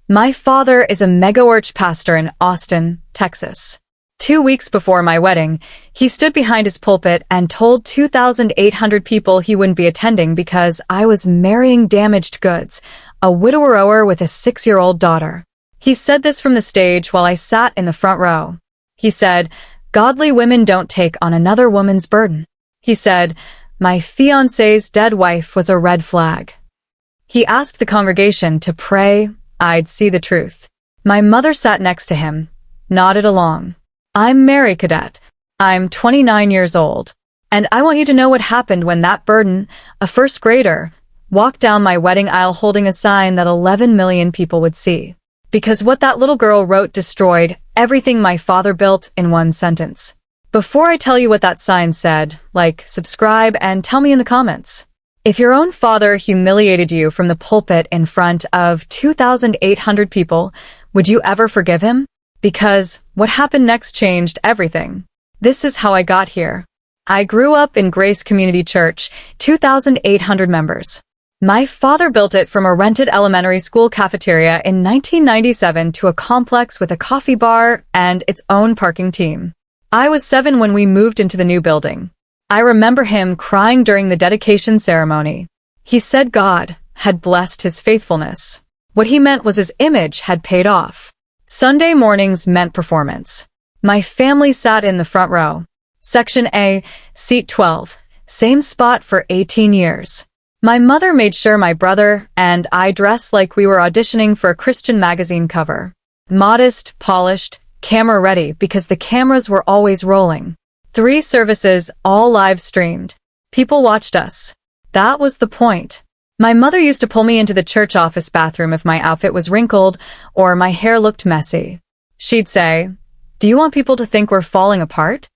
My father is a mega-church pastor in Austin, Texas. 2 weeks before my wedding, he stood behind his pulpit and told 2,800 people he wouldn't be attending because I was marrying damaged goods, a widower with a 6-year-old daughter. He said this from the stage while I sat in the front row. He said, "Godly women don't take on another woman's burden." He said, "My fiancé's dead wife was a red flag." He asked the congregation to pray I'd see the truth. My mother sat next to him, nodded along. "I'm Mary Cadet. I'm 29 years old. And I want you to know what happened when that burden, a first grader, walked down my wedding aisle holding a sign that 11 million people would see. Because what that little girl wrote destroyed everything my father built in one sentence. Before I tell you what that sign said, like, subscribe, and tell me in the comments. If your own father humiliated you from the pulpit in front of 2,800 people, would you ever forgive him? Because what happened next changed everything. This is how I got here. I grew up in Grace Community Church, 2,800 members. My father built it from a rented elementary school cafeteria in 1997 to a complex with a coffee bar and its own parking team. I was 7 when we moved into the new building. I remember him crying during the dedication ceremony. He said God had blessed his faithfulness. What he meant was his image had paid off. Sunday mornings meant performance. My family sat in the front row. Section A, seat 12, same spot for 18 years. My mother made sure my brother and I dressed like we were auditioning for a Christian magazine cover. Modest, polished, camera ready because the cameras were always rolling. 3 services, all live streamed. People watched us. That was the point. My mother used to pull me into the church office bathroom if my outfit was wrinkled or my hair looked messy. She'd say, "Do you want people to think we're falling apart?"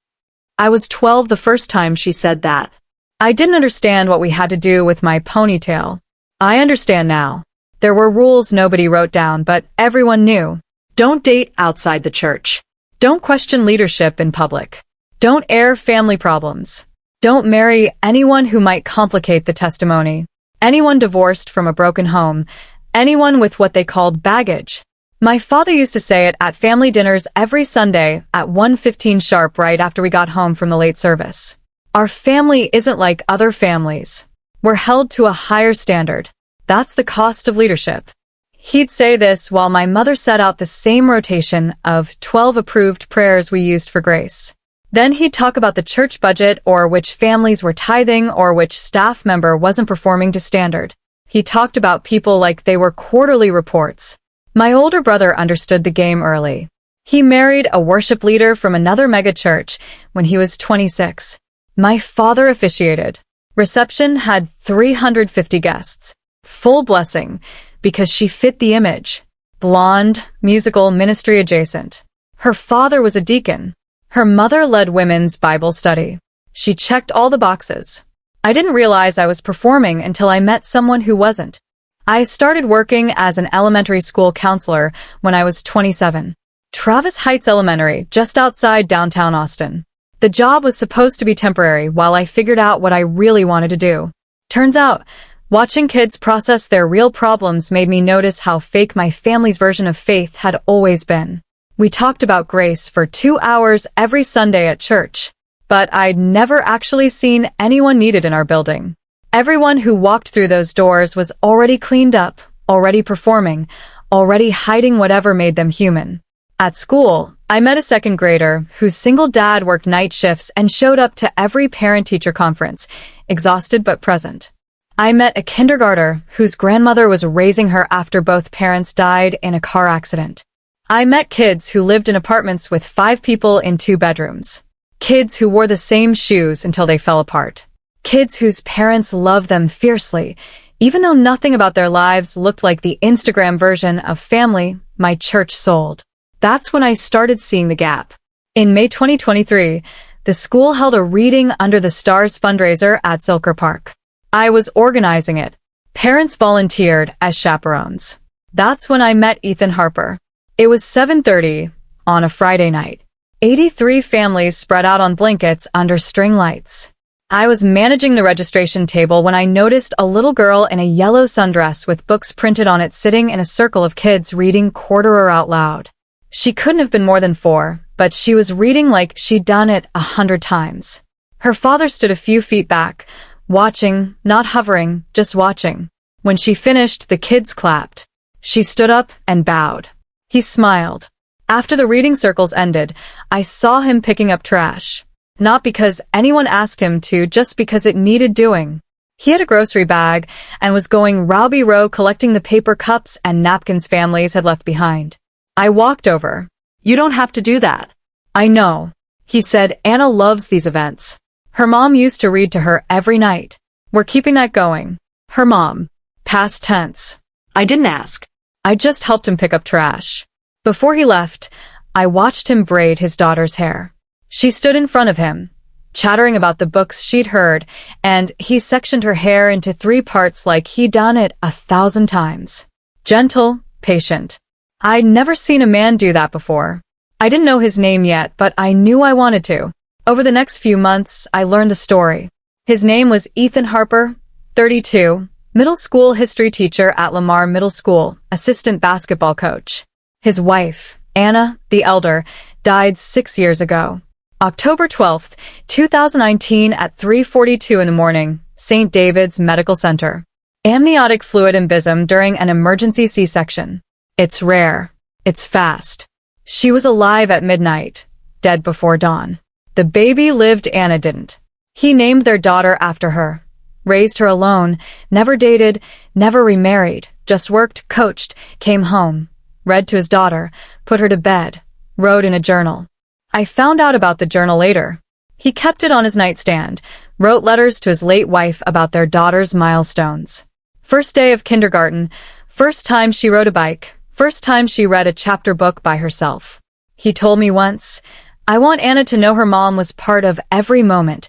I was 12 the first time she said that. I didn't understand what we had to do with my ponytail. I understand now. There were rules nobody wrote down, but everyone knew. Don't date outside the church. Don't question leadership in public. Don't air family problems. Don't marry anyone who might complicate the testimony. Anyone divorced from a broken home. Anyone with what they called baggage. My father used to say it at family dinners every Sunday at 1:15 sharp right after we got home from the late service. Our family isn't like other families. We're held to a higher standard. That's the cost of leadership. He'd say this while my mother set out the same rotation of 12 approved prayers we used for grace. Then he'd talk about the church budget or which families were tithing or which staff member wasn't performing to standard. He talked about people like they were quarterly reports. My older brother understood the game early. He married a worship leader from another megachurch when he was 26. My father officiated. Reception had 350 guests. Full blessing, because she fit the image. Blonde, musical, ministry adjacent. Her father was a deacon. Her mother led women's Bible study. She checked all the boxes. I didn't realize I was performing until I met someone who wasn't. I started working as an elementary school counselor when I was 27. Travis Heights Elementary, just outside downtown Austin. The job was supposed to be temporary while I figured out what I really wanted to do. Turns out, watching kids process their real problems made me notice how fake my family's version of faith had always been. We talked about grace for 2 hours every Sunday at church, but I'd never actually seen anyone need it in our building. Everyone who walked through those doors was already cleaned up, already performing, already hiding whatever made them human. At school, I met a second grader whose single dad worked night shifts and showed up to every parent-teacher conference, exhausted but present. I met a kindergartner whose grandmother was raising her after both parents died in a car accident. I met kids who lived in apartments with 5 people in 2 bedrooms. Kids who wore the same shoes until they fell apart. Kids whose parents loved them fiercely, even though nothing about their lives looked like the Instagram version of family my church sold. That's when I started seeing the gap. In May 2023, the school held a Reading Under the Stars fundraiser at Zilker Park. I was organizing it. Parents volunteered as chaperones. That's when I met Ethan Harper. It was 7:30 on a Friday night. 83 families spread out on blankets under string lights. I was managing the registration table when I noticed a little girl in a yellow sundress with books printed on it sitting in a circle of kids reading Quarterer out loud. She couldn't have been more than 4, but she was reading like she'd done it 100 times. Her father stood a few feet back, watching, not hovering, just watching. When she finished, the kids clapped. She stood up and bowed. He smiled. After the reading circles ended, I saw him picking up trash. Not because anyone asked him to, just because it needed doing. He had a grocery bag and was going Robbie Row collecting the paper cups and napkins families had left behind. I walked over. "You don't have to do that." "I know." He said, "Anna loves these events. Her mom used to read to her every night. We're keeping that going." Her mom. Past tense. I didn't ask. I just helped him pick up trash. Before he left, I watched him braid his daughter's hair. She stood in front of him, chattering about the books she'd heard, and he sectioned her hair into 3 parts like he'd done it 1,000 times. Gentle, patient. I'd never seen a man do that before. I didn't know his name yet, but I knew I wanted to. Over the next few months, I learned the story. His name was Ethan Harper, 32, middle school history teacher at Lamar Middle School, assistant basketball coach. His wife, Anna, the elder, died 6 years ago. October 12, 2019 at 3:42 in the morning, St. David's Medical Center. Amniotic fluid embolism during an emergency C-section. It's rare. It's fast. She was alive at midnight, dead before dawn. The baby lived, Anna didn't. He named their daughter after her. Raised her alone, never dated, never remarried, just worked, coached, came home, read to his daughter, put her to bed, wrote in a journal. I found out about the journal later. He kept it on his nightstand, wrote letters to his late wife about their daughter's milestones. First day of kindergarten, first time she rode a bike, first time she read a chapter book by herself. He told me once, "I want Anna to know her mom was part of every moment,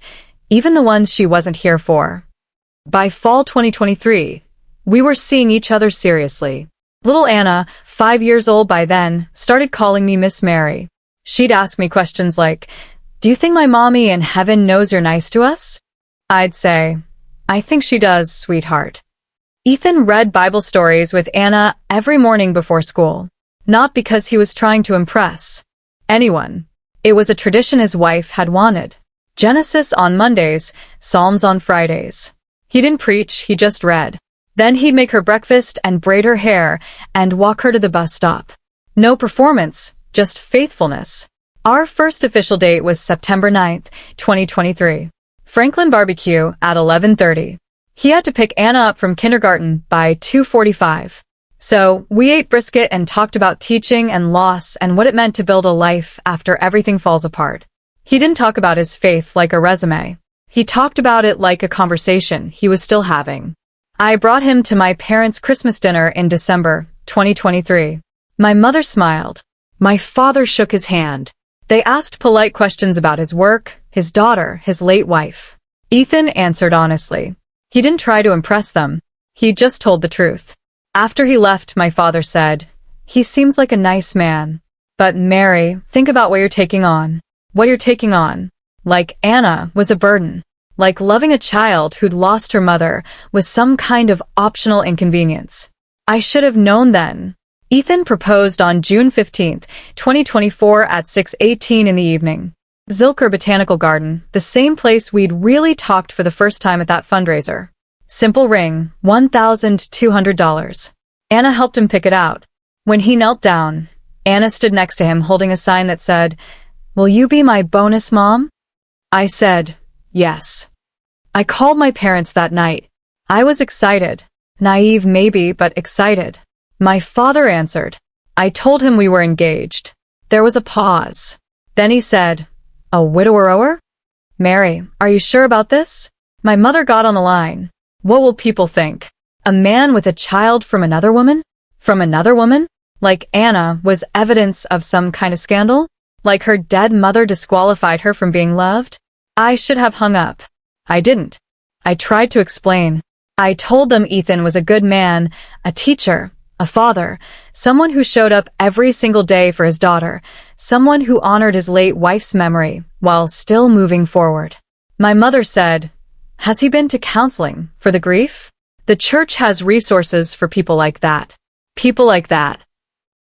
even the ones she wasn't here for." By fall 2023, we were seeing each other seriously. Little Anna, 5 years old by then, started calling me Miss Mary. She'd ask me questions like, "Do you think my mommy in heaven knows you're nice to us?" I'd say, "I think she does, sweetheart." Ethan read Bible stories with Anna every morning before school. Not because he was trying to impress anyone. It was a tradition his wife had wanted. Genesis on Mondays, Psalms on Fridays. He didn't preach, he just read. Then he'd make her breakfast and braid her hair and walk her to the bus stop. No performance, just faithfulness. Our first official date was September 9th, 2023. Franklin barbecue at 11:30. He had to pick Anna up from kindergarten by 2:45. So we ate brisket and talked about teaching and loss and what it meant to build a life after everything falls apart. He didn't talk about his faith like a resume. He talked about it like a conversation he was still having. I brought him to my parents' Christmas dinner in December 2023. My mother smiled. My father shook his hand. They asked polite questions about his work, his daughter, his late wife. Ethan answered honestly. He didn't try to impress them. He just told the truth. After he left, my father said, "He seems like a nice man. But Mary, think about what you're taking on. What you're taking on." Like Anna was a burden. Like loving a child who'd lost her mother was some kind of optional inconvenience. I should have known then. Ethan proposed on June 15, 2024 at 6:18 in the evening. Zilker Botanical Garden, the same place we'd really talked for the first time at that fundraiser. Simple ring, $1,200. Anna helped him pick it out. When he knelt down, Anna stood next to him holding a sign that said, "Will you be my bonus mom?" I said, yes. I called my parents that night. I was excited. Naive maybe, but excited. My father answered. I told him we were engaged. There was a pause. Then he said, "A widower? Mary, are you sure about this?" My mother got on the line. What will people think? A man with a child from another woman? From another woman? Like Anna was evidence of some kind of scandal? Like her dead mother disqualified her from being loved? I should have hung up. I didn't. I tried to explain. I told them Ethan was a good man, a teacher, a father, someone who showed up every single day for his daughter, someone who honored his late wife's memory while still moving forward. My mother said, "Has he been to counseling for the grief? The church has resources for people like that." People like that.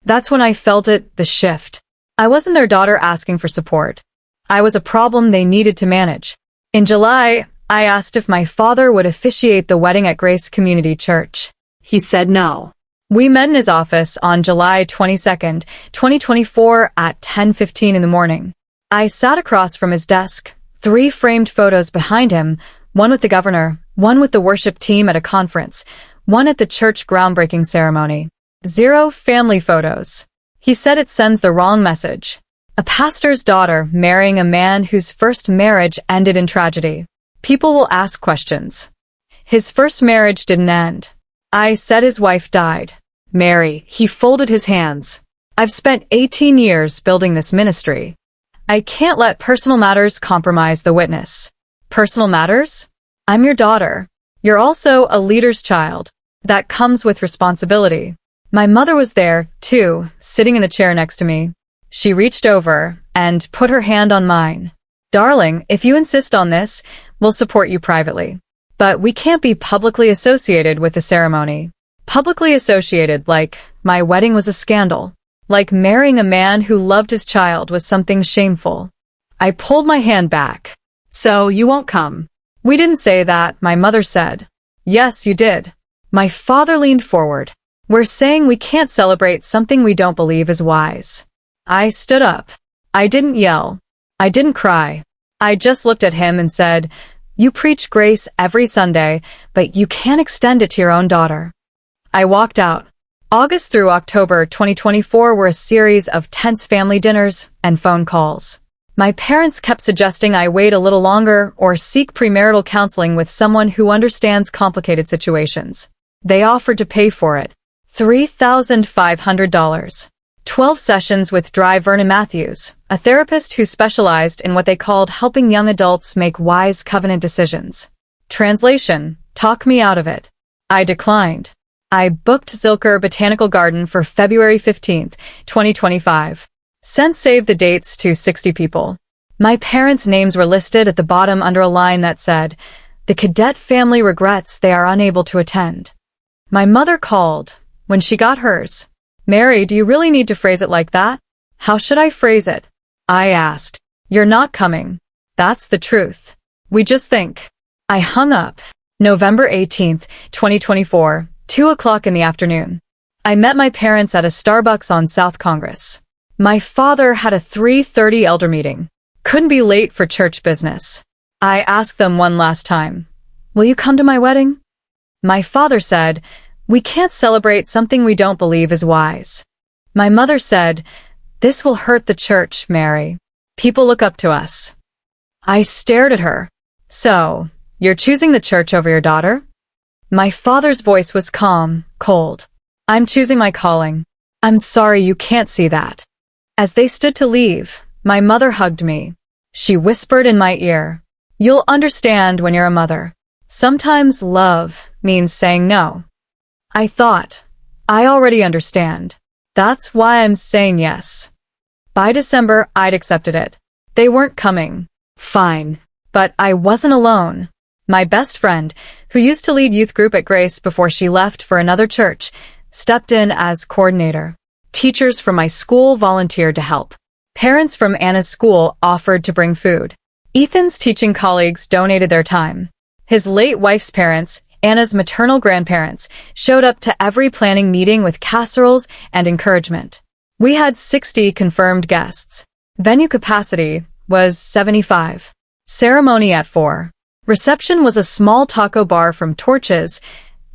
That's when I felt it, the shift. I wasn't their daughter asking for support. I was a problem they needed to manage. In July, I asked if my father would officiate the wedding at Grace Community Church. He said no. We met in his office on July 22nd, 2024 at 10:15 in the morning. I sat across from his desk, 3 framed photos behind him, one with the governor, one with the worship team at a conference, one at the church groundbreaking ceremony. 0 family photos. He said it sends the wrong message. A pastor's daughter marrying a man whose first marriage ended in tragedy. People will ask questions. His first marriage didn't end. I said his wife died. Mary, he folded his hands. I've spent 18 years building this ministry. I can't let personal matters compromise the witness. Personal matters? I'm your daughter. You're also a leader's child. That comes with responsibility. My mother was there, too, sitting in the chair next to me. She reached over and put her hand on mine. "Darling, if you insist on this, we'll support you privately. But we can't be publicly associated with the ceremony." Publicly associated, like my wedding was a scandal. Like marrying a man who loved his child was something shameful. I pulled my hand back. "So you won't come?" "We didn't say that," my mother said. "Yes, you did." My father leaned forward. "We're saying we can't celebrate something we don't believe is wise." I stood up. I didn't yell. I didn't cry. I just looked at him and said, "You preach grace every Sunday, but you can't extend it to your own daughter." I walked out. August through October 2024 were a series of tense family dinners and phone calls. My parents kept suggesting I wait a little longer or seek premarital counseling with someone who understands complicated situations. They offered to pay for it. $3,500. 12 sessions with Dry Vernon Matthews, a therapist who specialized in what they called helping young adults make wise covenant decisions. Translation: talk me out of it. I declined. I booked Zilker Botanical Garden for February 15th, 2025. Sent save the dates to 60 people. My parents' names were listed at the bottom under a line that said, "The cadet family regrets they are unable to attend." My mother called when she got hers. "Mary, do you really need to phrase it like that?" "How should I phrase it?" I asked. "You're not coming. That's the truth. We just think." I hung up. November 18th, 2024, 2 o'clock in the afternoon. I met my parents at a Starbucks on South Congress. My father had a 3:30 elder meeting. Couldn't be late for church business. I asked them one last time, "Will you come to my wedding?" My father said, "We can't celebrate something we don't believe is wise." My mother said, "This will hurt the church, Mary. People look up to us." I stared at her. "So, you're choosing the church over your daughter?" My father's voice was calm, cold. "I'm choosing my calling. I'm sorry you can't see that." As they stood to leave, my mother hugged me. She whispered in my ear, "You'll understand when you're a mother. Sometimes love means saying no." I thought, I already understand. That's why I'm saying yes. By December, I'd accepted it. They weren't coming. Fine. But I wasn't alone. My best friend, who used to lead youth group at Grace before she left for another church, stepped in as coordinator. Teachers from my school volunteered to help. Parents from Anna's school offered to bring food. Ethan's teaching colleagues donated their time. His late wife's parents, Anna's maternal grandparents, showed up to every planning meeting with casseroles and encouragement. We had 60 confirmed guests. Venue capacity was 75. Ceremony at 4. Reception was a small taco bar from Torches,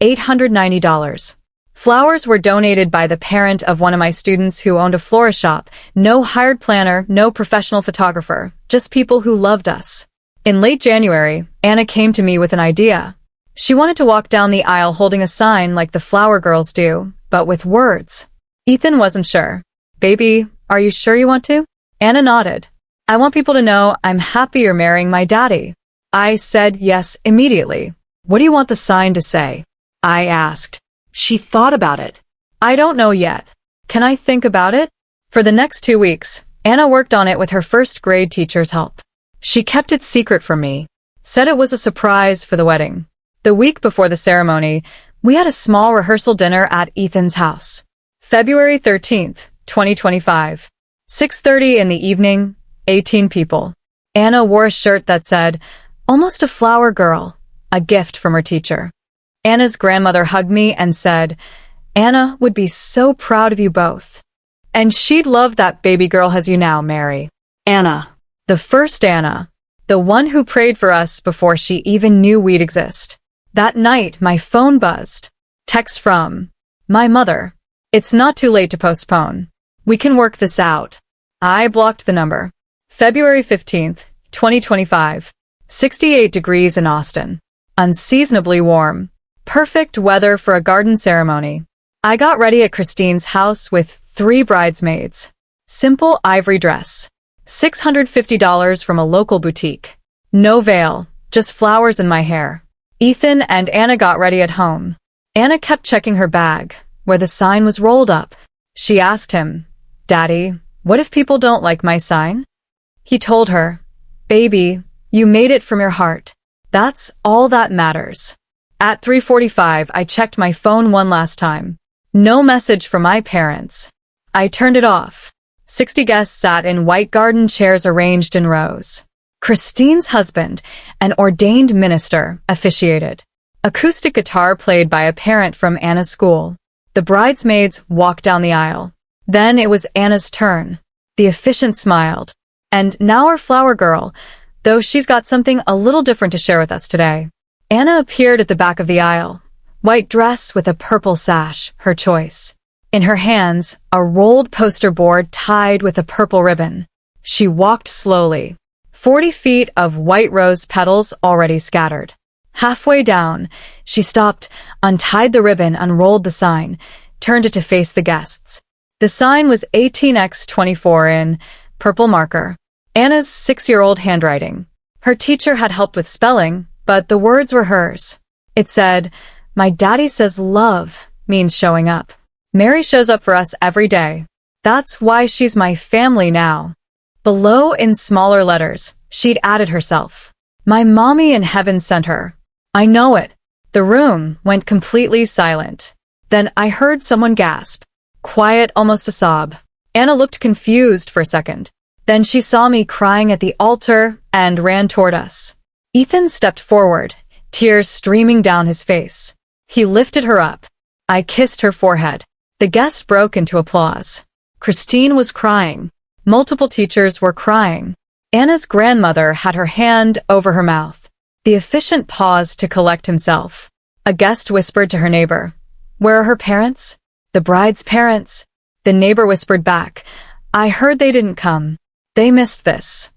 $890. Flowers were donated by the parent of one of my students who owned a florist shop. No hired planner, no professional photographer, just people who loved us. In late January, Anna came to me with an idea. She wanted to walk down the aisle holding a sign like the flower girls do, but with words. Ethan wasn't sure. "Baby, are you sure you want to?" Anna nodded. "I want people to know I'm happy you're marrying my daddy." I said yes immediately. "What do you want the sign to say?" I asked. She thought about it. "I don't know yet. Can I think about it?" For the next 2 weeks, Anna worked on it with her first grade teacher's help. She kept it secret from me. Said it was a surprise for the wedding. The week before the ceremony, we had a small rehearsal dinner at Ethan's house. February 13th, 2025. 6:30 in the evening, 18 people. Anna wore a shirt that said, "Almost a flower girl," a gift from her teacher. Anna's grandmother hugged me and said, "Anna would be so proud of you both. And she'd love that baby girl has you now, Mary." Anna. The first Anna. The one who prayed for us before she even knew we'd exist. That night, my phone buzzed. Text from my mother. "It's not too late to postpone. We can work this out." I blocked the number. February 15th, 2025. 68 degrees in Austin. Unseasonably warm. Perfect weather for a garden ceremony. I got ready at Christine's house with 3 bridesmaids. Simple ivory dress. $650 from a local boutique. No veil, just flowers in my hair. Ethan and Anna got ready at home. Anna kept checking her bag, where the sign was rolled up. She asked him, "Daddy, what if people don't like my sign?" He told her, "Baby, you made it from your heart. That's all that matters." At 3:45, I checked my phone one last time. No message from my parents. I turned it off. 60 guests sat in white garden chairs arranged in rows. Christine's husband, an ordained minister, officiated. Acoustic guitar played by a parent from Anna's school. The bridesmaids walked down the aisle. Then it was Anna's turn. The officiant smiled. "And now our flower girl, though she's got something a little different to share with us today." Anna appeared at the back of the aisle. White dress with a purple sash, her choice. In her hands, a rolled poster board tied with a purple ribbon. She walked slowly. 40 feet of white rose petals already scattered. Halfway down, she stopped, untied the ribbon, unrolled the sign, turned it to face the guests. The sign was 18x24 in purple marker. Anna's 6-year-old handwriting. Her teacher had helped with spelling, but the words were hers. It said, "My daddy says love means showing up. Mary shows up for us every day. That's why she's my family now." Below, in smaller letters, she'd added herself. "My mommy in heaven sent her." I know it. The room went completely silent. Then I heard someone gasp. Quiet, almost a sob. Anna looked confused for a second. Then she saw me crying at the altar and ran toward us. Ethan stepped forward, tears streaming down his face. He lifted her up. I kissed her forehead. The guests broke into applause. Christine was crying. Multiple teachers were crying. Anna's grandmother had her hand over her mouth. The officiant paused to collect himself. A guest whispered to her neighbor, "Where are her parents?" "The bride's parents." The neighbor whispered back, "I heard they didn't come. They missed this."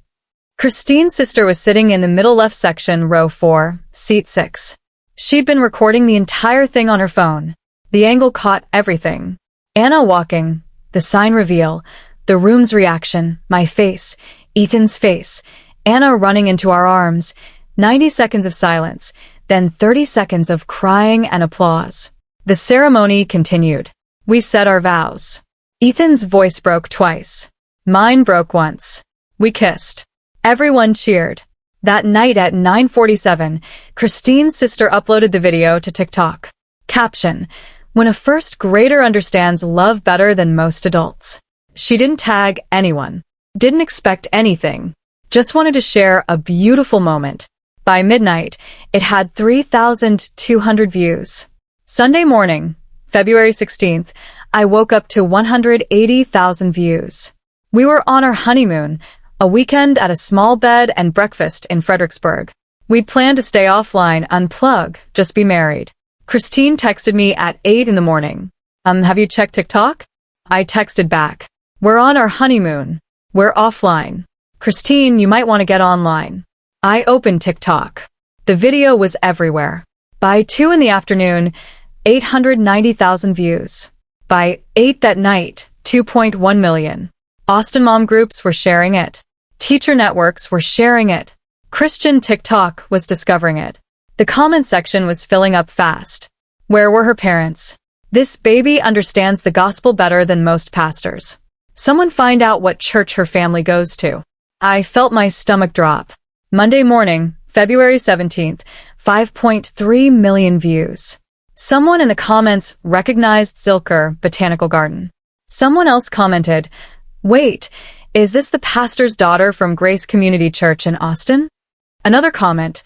Christine's sister was sitting in the middle left section, row 4, seat 6. She'd been recording the entire thing on her phone. The angle caught everything. Anna walking, the sign reveal, the room's reaction, my face, Ethan's face, Anna running into our arms, 90 seconds of silence, then 30 seconds of crying and applause. The ceremony continued. We said our vows. Ethan's voice broke twice. Mine broke once. We kissed. Everyone cheered. That night at 9:47, Christine's sister uploaded the video to TikTok. Caption: "When a first grader understands love better than most adults." She didn't tag anyone. Didn't expect anything. Just wanted to share a beautiful moment. By midnight, it had 3,200 views. Sunday morning, February 16th, I woke up to 180,000 views. We were on our honeymoon, a weekend at a small bed and breakfast in Fredericksburg. We'd planned to stay offline, unplug, just be married. Christine texted me at 8 in the morning. Have you checked TikTok?" I texted back. "We're on our honeymoon. We're offline. Christine, you might want to get online." I opened TikTok. The video was everywhere. By 2 in the afternoon, 890,000 views. By 8 that night, 2.1 million. Austin mom groups were sharing it. Teacher networks were sharing it. Christian TikTok was discovering it. The comment section was filling up fast. Where were her parents? This baby understands the gospel better than most pastors. Someone find out what church her family goes to. I felt my stomach drop. Monday morning, February 17th, 5.3 million views. Someone in the comments recognized Zilker Botanical Garden. Someone else commented, "Wait, is this the pastor's daughter from Grace Community Church in Austin?" Another comment,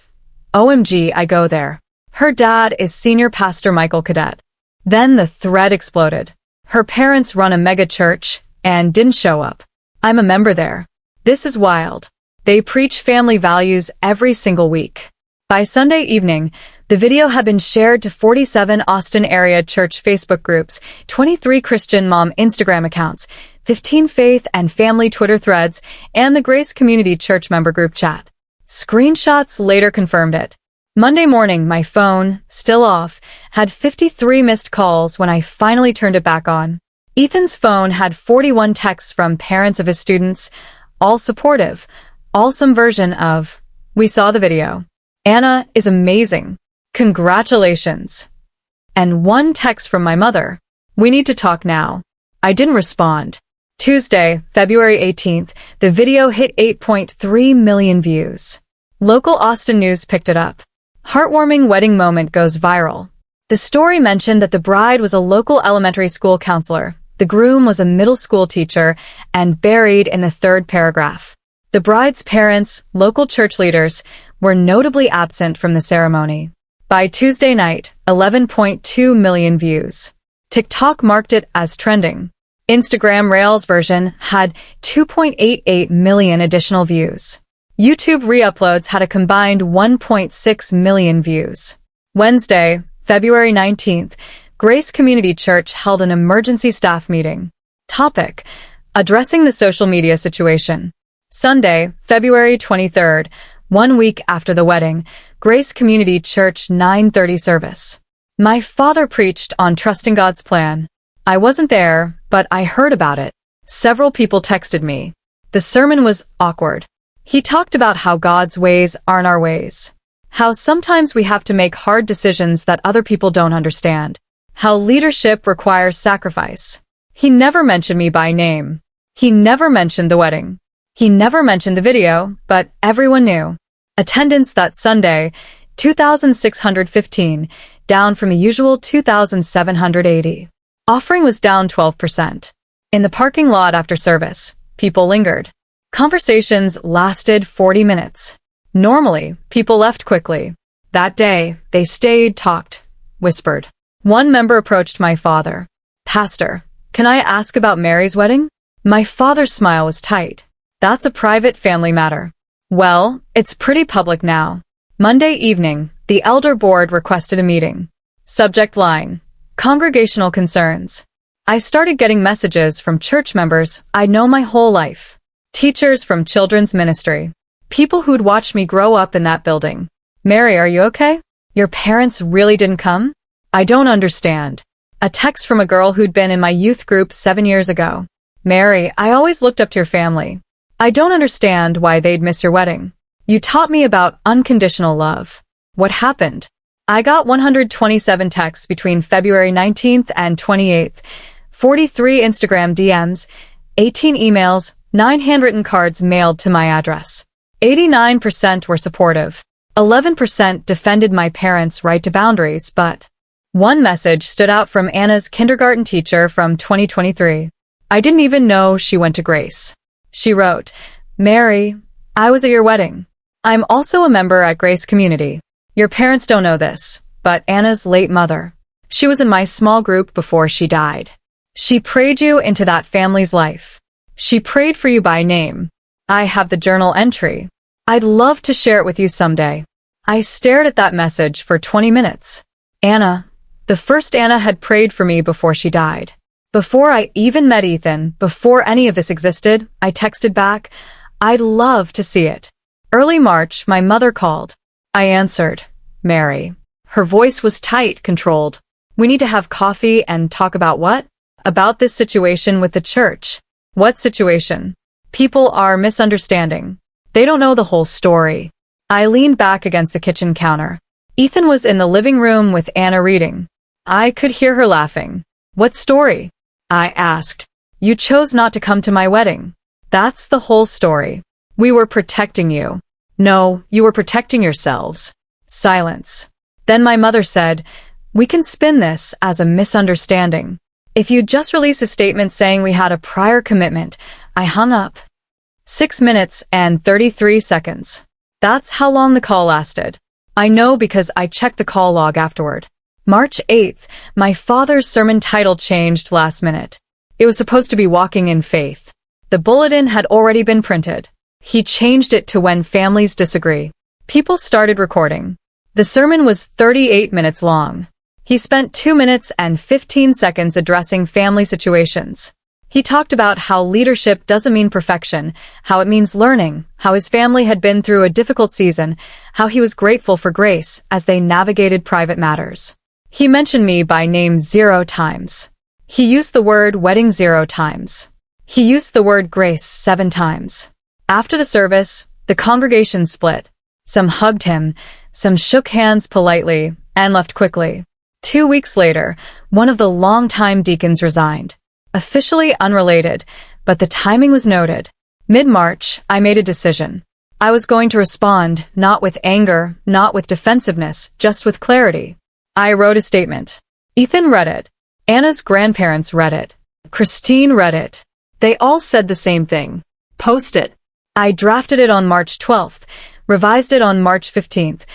"OMG, I go there. Her dad is Senior Pastor Michael Cadet." Then the thread exploded. Her parents run a mega church and didn't show up. I'm a member there. This is wild. They preach family values every single week. By Sunday evening, the video had been shared to 47 Austin area church Facebook groups, 23 Christian Mom Instagram accounts, 15 faith and family Twitter threads, and the Grace Community Church member group chat. Screenshots later confirmed it. Monday morning, my phone, still off, had 53 missed calls when I finally turned it back on. Ethan's phone had 41 texts from parents of his students, all supportive, all some version of, "We saw the video. Anna is amazing. Congratulations." And one text from my mother, "We need to talk now." I didn't respond. Tuesday, February 18th, the video hit 8.3 million views. Local Austin news picked it up. Heartwarming wedding moment goes viral. The story mentioned that the bride was a local elementary school counselor, the groom was a middle school teacher, and buried in the third paragraph. The bride's parents, local church leaders, were notably absent from the ceremony. By Tuesday night, 11.2 million views. TikTok marked it as trending. Instagram Reels version had 2.88 million additional views. YouTube re-uploads had a combined 1.6 million views. Wednesday, February 19th, Grace Community Church held an emergency staff meeting. Topic: addressing the social media situation. Sunday, February 23rd, 1 week after the wedding, Grace Community Church 9:30 service. My father preached on trusting God's plan. I wasn't there, but I heard about it. Several people texted me. The sermon was awkward. He talked about how God's ways aren't our ways. How sometimes we have to make hard decisions that other people don't understand. How leadership requires sacrifice. He never mentioned me by name. He never mentioned the wedding. He never mentioned the video, but everyone knew. Attendance that Sunday, 2,615, down from the usual 2,780. Offering was down 12%. In the parking lot after service, people lingered. Conversations lasted 40 minutes. Normally, people left quickly. That day, they stayed, talked, whispered. One member approached my father. "Pastor, can I ask about Mary's wedding?" My father's smile was tight. "That's a private family matter." "Well, it's pretty public now." Monday evening, the elder board requested a meeting. Subject line: congregational concerns. I started getting messages from church members I'd known my whole life. Teachers from children's ministry. People who'd watched me grow up in that building. "Mary, are you okay? Your parents really didn't come?" "I don't understand." A text from a girl who'd been in my youth group 7 years ago. "Mary, I always looked up to your family. I don't understand why they'd miss your wedding. You taught me about unconditional love. What happened?" I got 127 texts between February 19th and 28th, 43 Instagram DMs, 18 emails, 9 handwritten cards mailed to my address. 89% were supportive. 11% defended my parents' right to boundaries, but one message stood out from Anna's kindergarten teacher from 2023. I didn't even know she went to Grace. She wrote, "Mary, I was at your wedding. I'm also a member at Grace Community. Your parents don't know this, but Anna's late mother. She was in my small group before she died. She prayed you into that family's life. She prayed for you by name. I have the journal entry. I'd love to share it with you someday." I stared at that message for 20 minutes. Anna. The first Anna had prayed for me before she died. Before I even met Ethan, before any of this existed, I texted back, "I'd love to see it." Early March, my mother called. I answered, "Mary." Her voice was tight, controlled. "We need to have coffee and talk about what?" "About this situation with the church." "What situation?" "People are misunderstanding. They don't know the whole story." I leaned back against the kitchen counter. Ethan was in the living room with Anna reading. I could hear her laughing. "What story?" I asked. "You chose not to come to my wedding. That's the whole story. We were protecting you. No, you were protecting yourselves. Silence. Then my mother said, we can spin this as a misunderstanding. If you just release a statement saying we had a prior commitment, I hung up. 6 minutes and 33 seconds. That's how long the call lasted. I know because I checked the call log afterward. March 8th, my father's sermon title changed last minute. It was supposed to be Walking in Faith. The bulletin had already been printed. He changed it to When Families Disagree. People started recording. The sermon was 38 minutes long. He spent 2 minutes and 15 seconds addressing family situations. He talked about how leadership doesn't mean perfection, how it means learning, how his family had been through a difficult season, how he was grateful for grace as they navigated private matters. He mentioned me by name 0 times. He used the word wedding 0 times. He used the word grace 7 times. After the service, the congregation split. Some hugged him, some shook hands politely, and left quickly. 2 weeks later, one of the longtime deacons resigned. Officially unrelated, but the timing was noted. Mid-March, I made a decision. I was going to respond, not with anger, not with defensiveness, just with clarity. I wrote a statement. Ethan read it. Anna's grandparents read it. Christine read it. They all said the same thing. Post it. I drafted it on March 12th, revised it on March 15th,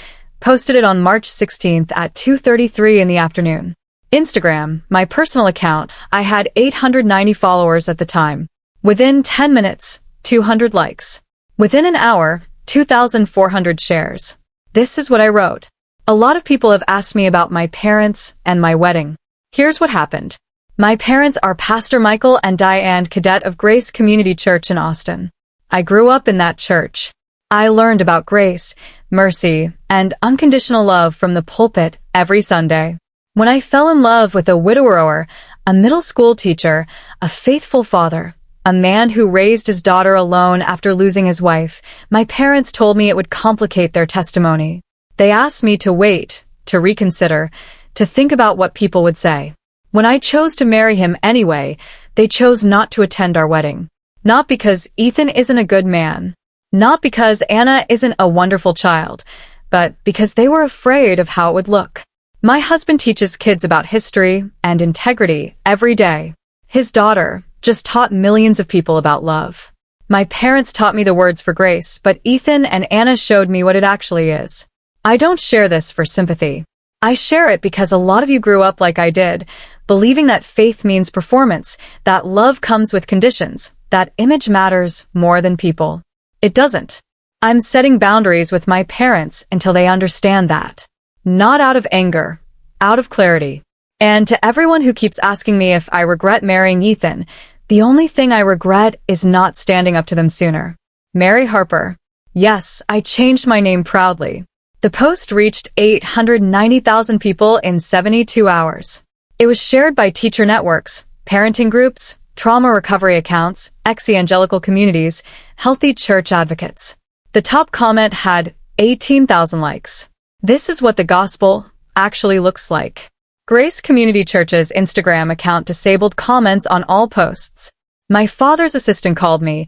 posted it on March 16th at 2:33 in the afternoon. Instagram, my personal account, I had 890 followers at the time. Within 10 minutes, 200 likes. Within an hour, 2,400 shares. This is what I wrote. A lot of people have asked me about my parents and my wedding. Here's what happened. My parents are Pastor Michael and Diane Cadet of Grace Community Church in Austin. I grew up in that church. I learned about grace, mercy, and unconditional love from the pulpit every Sunday. When I fell in love with a widower, a middle school teacher, a faithful father, a man who raised his daughter alone after losing his wife, my parents told me it would complicate their testimony. They asked me to wait, to reconsider, to think about what people would say. When I chose to marry him anyway, they chose not to attend our wedding. Not because Ethan isn't a good man. Not because Anna isn't a wonderful child, but because they were afraid of how it would look. My husband teaches kids about history and integrity every day. His daughter just taught millions of people about love. My parents taught me the words for grace, but Ethan and Anna showed me what it actually is. I don't share this for sympathy. I share it because a lot of you grew up like I did, believing that faith means performance, that love comes with conditions, that image matters more than people. It doesn't. I'm setting boundaries with my parents until they understand that. Not out of anger, out of clarity. And to everyone who keeps asking me if I regret marrying Ethan, the only thing I regret is not standing up to them sooner. Mary Harper. Yes, I changed my name proudly. The post reached 890,000 people in 72 hours. It was shared by teacher networks, parenting groups, trauma recovery accounts, ex-evangelical communities, healthy church advocates. The top comment had 18,000 likes. This is what the gospel actually looks like. Grace Community Church's Instagram account disabled comments on all posts. My father's assistant called me,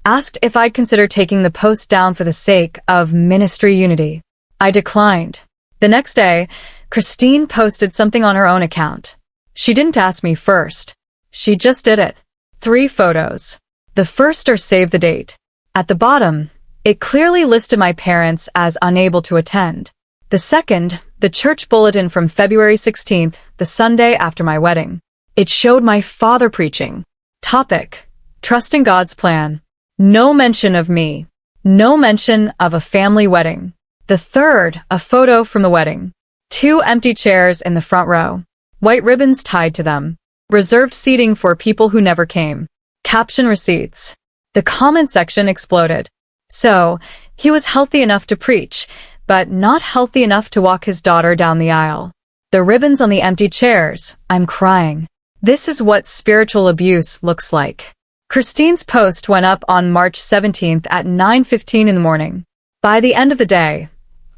asked if I'd consider taking the post down for the sake of ministry unity. I declined. The next day, Christine posted something on her own account. She didn't ask me first. She just did it. 3 photos. The first are save the date. At the bottom, it clearly listed my parents as unable to attend. The second, the church bulletin from February 16th, the Sunday after my wedding. It showed my father preaching. Topic: Trusting God's plan. No mention of me. No mention of a family wedding. The third, a photo from the wedding. 2 empty chairs in the front row. White ribbons tied to them. Reserved seating for people who never came. Caption receipts. The comment section exploded. So, he was healthy enough to preach, but not healthy enough to walk his daughter down the aisle. The ribbons on the empty chairs. I'm crying. This is what spiritual abuse looks like. Christine's post went up on March 17th at 9:15 in the morning. By the end of the day,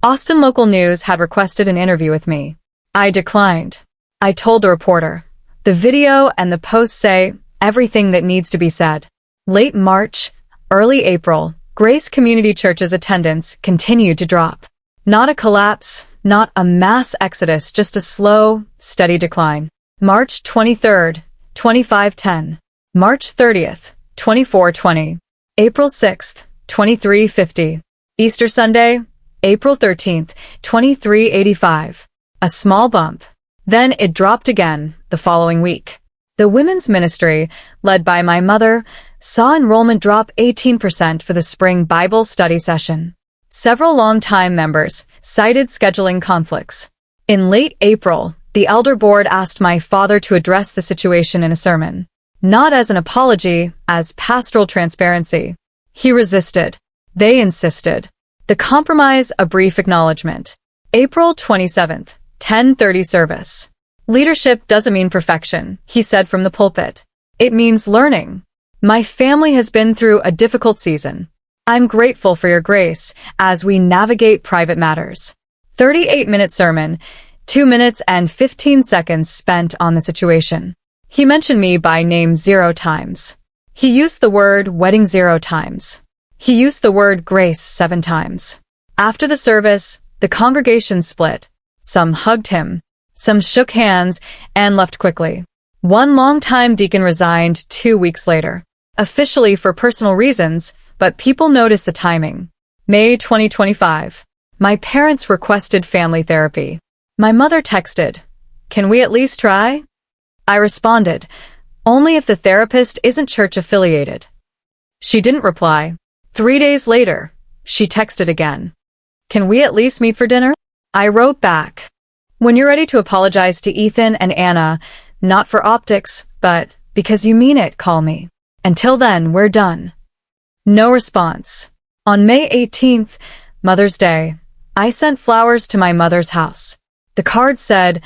Austin Local News had requested an interview with me. I declined. I told the reporter, the video and the post say everything that needs to be said. Late March, early April, Grace Community Church's attendance continued to drop. Not a collapse, not a mass exodus, just a slow, steady decline. March 23rd, 2510. March 30th, 2420. April 6th, 2350. Easter Sunday, April 13th, 2385. A small bump. Then it dropped again the following week. The women's ministry, led by my mother, saw enrollment drop 18% for the spring Bible study session. Several longtime members cited scheduling conflicts. In late April, the elder board asked my father to address the situation in a sermon. Not as an apology, as pastoral transparency. He resisted. They insisted. The compromise, a brief acknowledgement. April 27th, 10:30 service. Leadership doesn't mean perfection, he said from the pulpit. It means learning. My family has been through a difficult season. I'm grateful for your grace as we navigate private matters. 38-minute sermon, 2 minutes and 15 seconds spent on the situation. He mentioned me by name 0 times. He used the word wedding 0 times. He used the word grace 7 times. After the service, the congregation split. Some hugged him. Some shook hands and left quickly. One longtime deacon resigned 2 weeks later. Officially for personal reasons, but people noticed the timing. May 2025. My parents requested family therapy. My mother texted, "Can we at least try?" I responded, "Only if the therapist isn't church affiliated." She didn't reply. 3 days later, she texted again. "Can we at least meet for dinner?" I wrote back, "When you're ready to apologize to Ethan and Anna, not for optics, but because you mean it, call me. Until then, we're done." No response. On May 18th, Mother's Day, I sent flowers to my mother's house. The card said,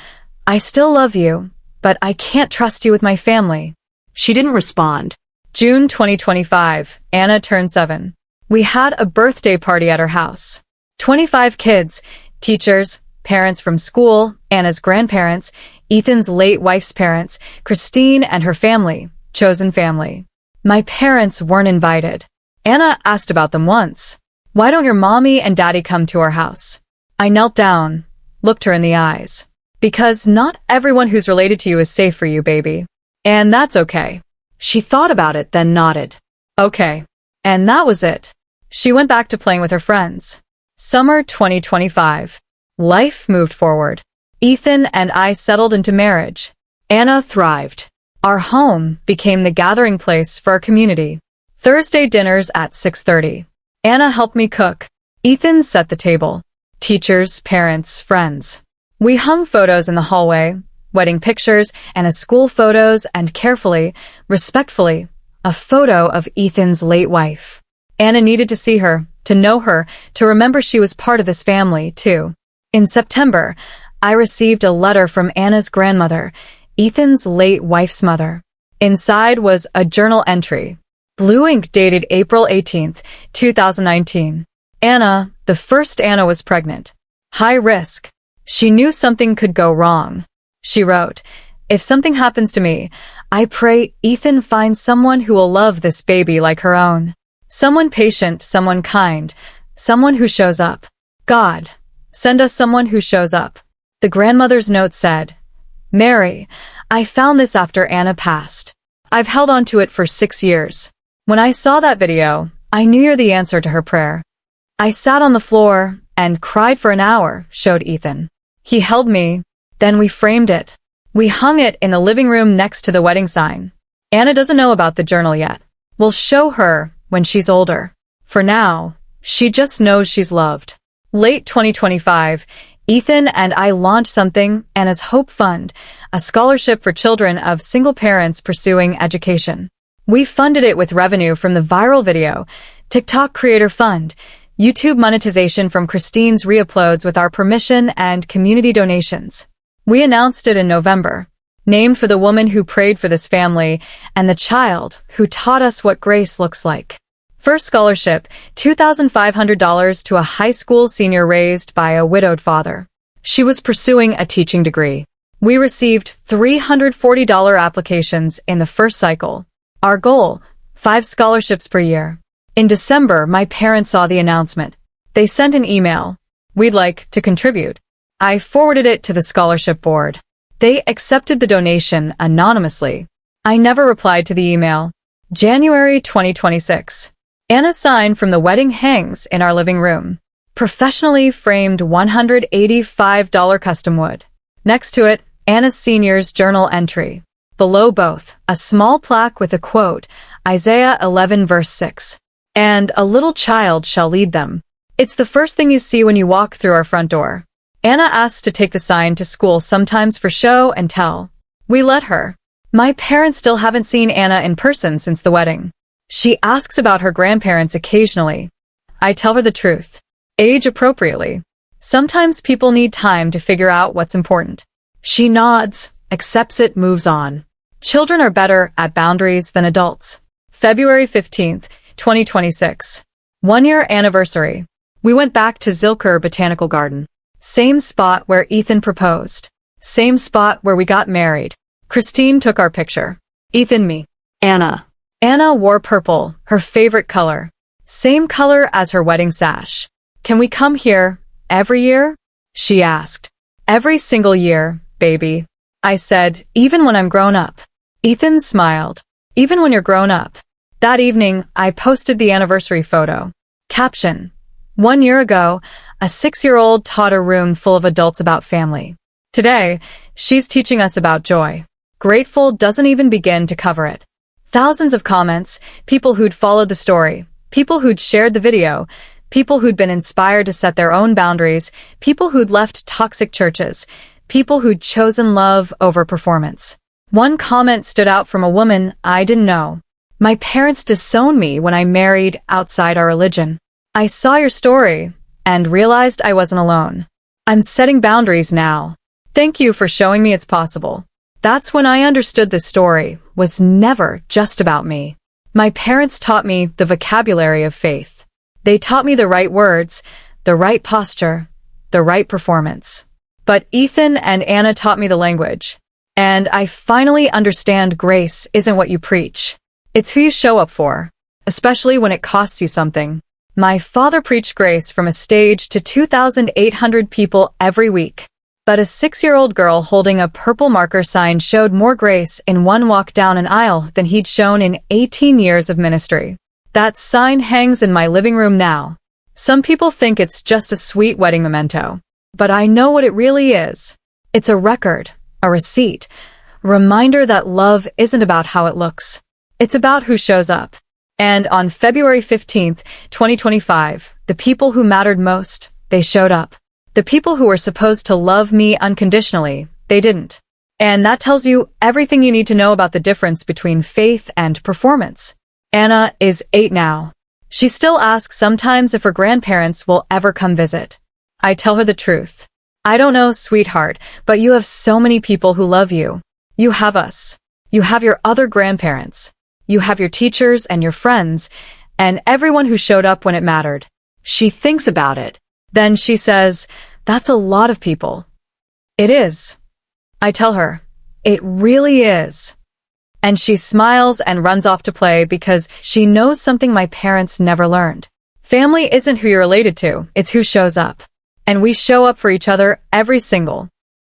"I still love you, but I can't trust you with my family." She didn't respond. June 2025, Anna turned 7. We had a birthday party at her house. 25 kids, teachers, parents from school, Anna's grandparents, Ethan's late wife's parents, Christine and her family, chosen family. My parents weren't invited. Anna asked about them once. "Why don't your mommy and daddy come to our house?" I knelt down, looked her in the eyes. "Because not everyone who's related to you is safe for you, baby. And that's okay." She thought about it, then nodded. "Okay." And that was it. She went back to playing with her friends. Summer 2025. Life moved forward. Ethan and I settled into marriage. Anna thrived. Our home became the gathering place for our community. Thursday dinners at 6:30. Anna helped me cook. Ethan set the table. Teachers, parents, friends. We hung photos in the hallway, wedding pictures, and a school photos, and carefully, respectfully, a photo of Ethan's late wife. Anna needed to see her, to know her, to remember she was part of this family, too. In September, I received a letter from Anna's grandmother, Ethan's late wife's mother. Inside was a journal entry. Blue ink dated April 18th, 2019. Anna, the first Anna was pregnant. High risk. She knew something could go wrong. She wrote, "If something happens to me, I pray Ethan finds someone who will love this baby like her own. Someone patient, someone kind, someone who shows up. God, send us someone who shows up." The grandmother's note said, "Mary, I found this after Anna passed. I've held on to it for 6 years. When I saw that video, I knew you're the answer to her prayer." I sat on the floor and cried for an hour, showed Ethan. He held me, then we framed it. We hung it in the living room next to the wedding sign. Anna doesn't know about the journal yet. We'll show her when she's older. For now, she just knows she's loved. Late 2025, Ethan and I launched something, Anna's Hope Fund, a scholarship for children of single parents pursuing education. We funded it with revenue from the viral video, TikTok Creator Fund, YouTube monetization from Christine's reuploads with our permission and community donations. We announced it in November, named for the woman who prayed for this family and the child who taught us what grace looks like. First scholarship, $2,500 to a high school senior raised by a widowed father. She was pursuing a teaching degree. We received $340 applications in the first cycle. Our goal, 5 scholarships per year. In December, my parents saw the announcement. They sent an email. We'd like to contribute. I forwarded it to the scholarship board. They accepted the donation anonymously. I never replied to the email. January 2026. Anna's sign from the wedding hangs in our living room. Professionally framed $185 custom wood. Next to it, Anna's senior's journal entry. Below both, a small plaque with a quote, Isaiah 11 verse 6. And a little child shall lead them. It's the first thing you see when you walk through our front door. Anna asks to take the sign to school sometimes for show and tell. We let her. My parents still haven't seen Anna in person since the wedding. She asks about her grandparents occasionally. I tell her the truth. Age appropriately. Sometimes people need time to figure out what's important. She nods, accepts it, moves on. Children are better at boundaries than adults. February 15th, 2026. 1-year anniversary. We went back to Zilker Botanical Garden. Same spot where Ethan proposed. Same spot where we got married. Christine took our picture. Ethan, me. Anna. Anna wore purple, her favorite color. Same color as her wedding sash. Can we come here every year? She asked. Every single year, baby. I said, even when I'm grown up. Ethan smiled. Even when you're grown up. That evening, I posted the anniversary photo. Caption. 1 year ago, a 6-year-old taught a room full of adults about family. Today, she's teaching us about joy. Grateful doesn't even begin to cover it. Thousands of comments, people who'd followed the story, people who'd shared the video, people who'd been inspired to set their own boundaries, people who'd left toxic churches, people who'd chosen love over performance. One comment stood out from a woman I didn't know. My parents disowned me when I married outside our religion. I saw your story and realized I wasn't alone. I'm setting boundaries now. Thank you for showing me it's possible. That's when I understood this story was never just about me. My parents taught me the vocabulary of faith. They taught me the right words, the right posture, the right performance. But Ethan and Anna taught me the language. And I finally understand grace isn't what you preach. It's who you show up for, especially when it costs you something. My father preached grace from a stage to 2,800 people every week. But a 6-year-old girl holding a purple marker sign showed more grace in one walk down an aisle than he'd shown in 18 years of ministry. That sign hangs in my living room now. Some people think it's just a sweet wedding memento. But I know what it really is. It's a record, a receipt, a reminder that love isn't about how it looks. It's about who shows up. And on February 15th, 2025, the people who mattered most, they showed up. The people who were supposed to love me unconditionally, they didn't. And that tells you everything you need to know about the difference between faith and performance. Anna is 8 now. She still asks sometimes if her grandparents will ever come visit. I tell her the truth. I don't know, sweetheart, but you have so many people who love you. You have us. You have your other grandparents. You have your teachers and your friends, and everyone who showed up when it mattered. She thinks about it. Then she says, that's a lot of people. It is. I tell her, it really is. And she smiles and runs off to play because she knows something my parents never learned. Family isn't who you're related to, it's who shows up. And we show up for each other every single